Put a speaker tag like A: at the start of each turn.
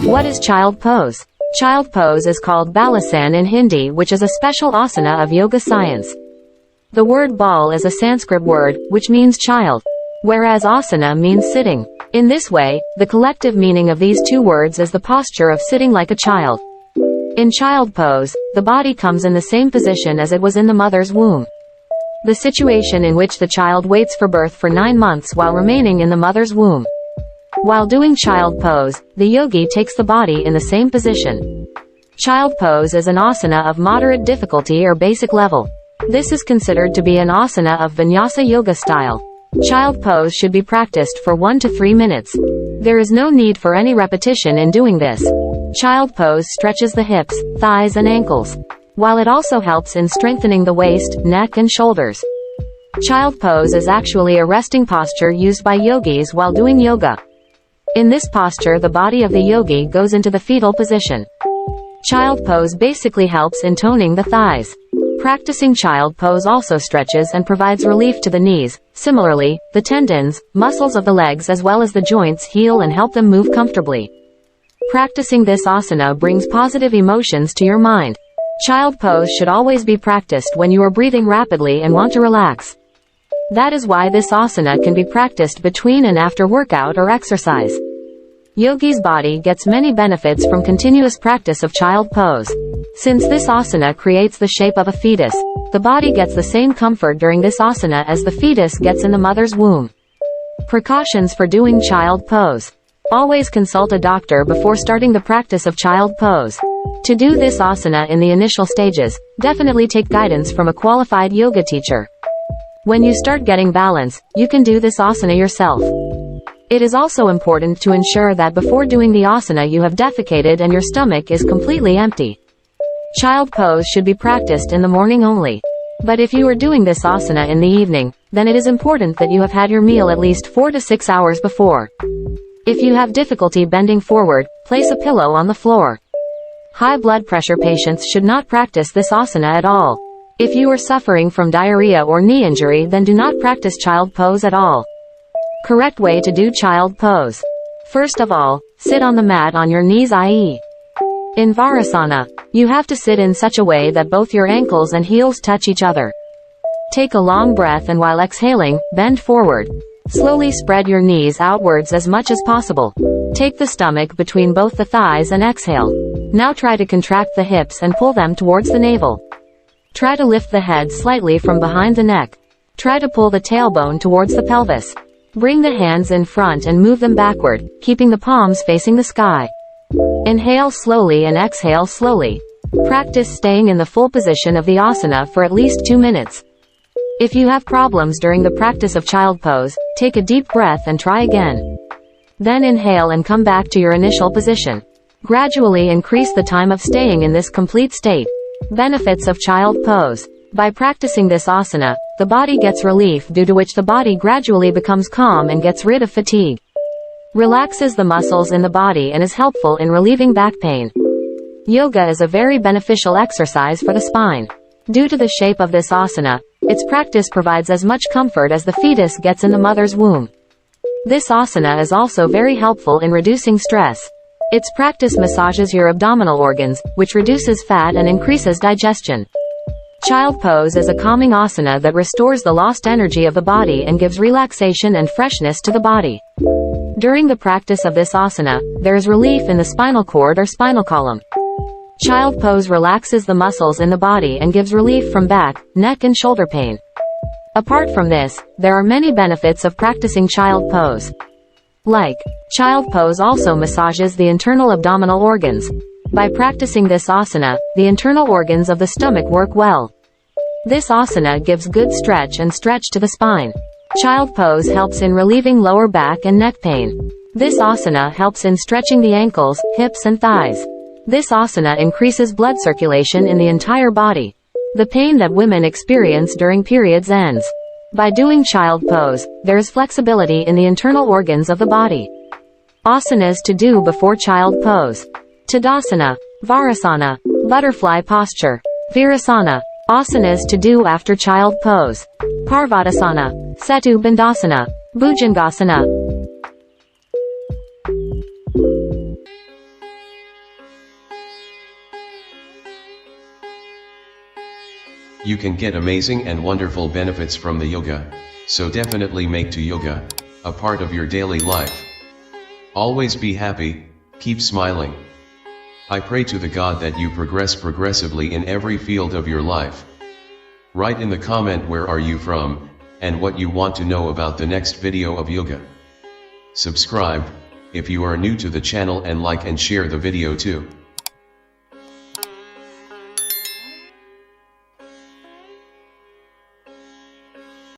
A: What is child pose? Child pose is called Balasana in Hindi, which is a special asana of yoga science. The word bal is a Sanskrit word, which means child, whereas asana means sitting. In this way, the collective meaning of these two words is the posture of sitting like a child. In child pose, the body comes in the same position as it was in the mother's womb. The situation in which the child waits for birth for 9 months while remaining in the mother's womb. While doing child pose, the yogi takes the body in the same position. Child pose is an asana of moderate difficulty or basic level. This is considered to be an asana of Vinyasa yoga style. Child pose should be practiced for 1 to 3 minutes. There is no need for any repetition in doing this. Child pose stretches the hips, thighs and ankles, while it also helps in strengthening the waist, neck and shoulders. Child pose is actually a resting posture used by yogis while doing yoga. In this posture, the body of the yogi goes into the fetal position. Child pose basically helps in toning the thighs. Practicing child pose also stretches and provides relief to the knees. Similarly, the tendons, muscles of the legs as well as the joints heal and help them move comfortably. Practicing this asana brings positive emotions to your mind. Child pose should always be practiced when you are breathing rapidly and want to relax. That is why this asana can be practiced between and after workout or exercise. Yogi's body gets many benefits from continuous practice of child pose. Since this asana creates the shape of a fetus, the body gets the same comfort during this asana as the fetus gets in the mother's womb. Precautions for doing child pose. Always consult a doctor before starting the practice of child pose. To do this asana in the initial stages, definitely take guidance from a qualified yoga teacher. When you start getting balance, you can do this asana yourself. It is also important to ensure that before doing the asana you have defecated and your stomach is completely empty. Child pose should be practiced in the morning only. But if you are doing this asana in the evening, then it is important that you have had your meal at least 4 to 6 hours before. If you have difficulty bending forward, place a pillow on the floor. High blood pressure patients should not practice this asana at all. If you are suffering from diarrhea or knee injury, then do not practice child pose at all. Correct way to do child pose. First of all, sit on the mat on your knees, i.e. in Balasana. You have to sit in such a way that both your ankles and heels touch each other. Take a long breath and while exhaling, bend forward. Slowly spread your knees outwards as much as possible. Take the stomach between both the thighs and exhale. Now try to contract the hips and pull them towards the navel. Try to lift the head slightly from behind the neck. Try to pull the tailbone towards the pelvis. Bring the hands in front and move them backward, keeping the palms facing the sky. Inhale slowly and exhale slowly. Practice staying in the full position of the asana for at least 2 minutes. If you have problems during the practice of child pose, take a deep breath and try again. Then inhale and come back to your initial position. Gradually increase the time of staying in this complete state. Benefits of child pose. By practicing this asana, the body gets relief due to which the body gradually becomes calm and gets rid of fatigue. Relaxes the muscles in the body and is helpful in relieving back pain. Yoga is a very beneficial exercise for the spine. Due to the shape of this asana, its practice provides as much comfort as the fetus gets in the mother's womb. This asana is also very helpful in reducing stress. Its practice massages your abdominal organs, which reduces fat and increases digestion. Child pose is a calming asana that restores the lost energy of the body and gives relaxation and freshness to the body. During the practice of this asana, there is relief in the spinal cord or spinal column. Child pose relaxes the muscles in the body and gives relief from back, neck and shoulder pain. Apart from this, there are many benefits of practicing child pose. Like, child pose also massages the internal abdominal organs. By practicing this asana, the internal organs of the stomach work well. This asana gives good stretch to the spine. Child pose helps in relieving lower back and neck pain. This asana helps in stretching the ankles, hips and thighs. This asana increases blood circulation in the entire body. The pain that women experience during periods ends. By doing child pose, there is flexibility in the internal organs of the body. Asanas to do before child pose. Tadasana, Varasana, butterfly posture, Virasana. Asanas to do after child pose. Parvatasana, Setu Bandhasana, Bhujangasana.
B: You can get amazing and wonderful benefits from the yoga, so definitely make to yoga a part of your daily life. Always be happy, keep smiling. I pray to the God that you progress progressively in every field of your life. Write in the comment where are you from, and what you want to know about the next video of yoga. Subscribe, if you are new to the channel, and like and share the video too.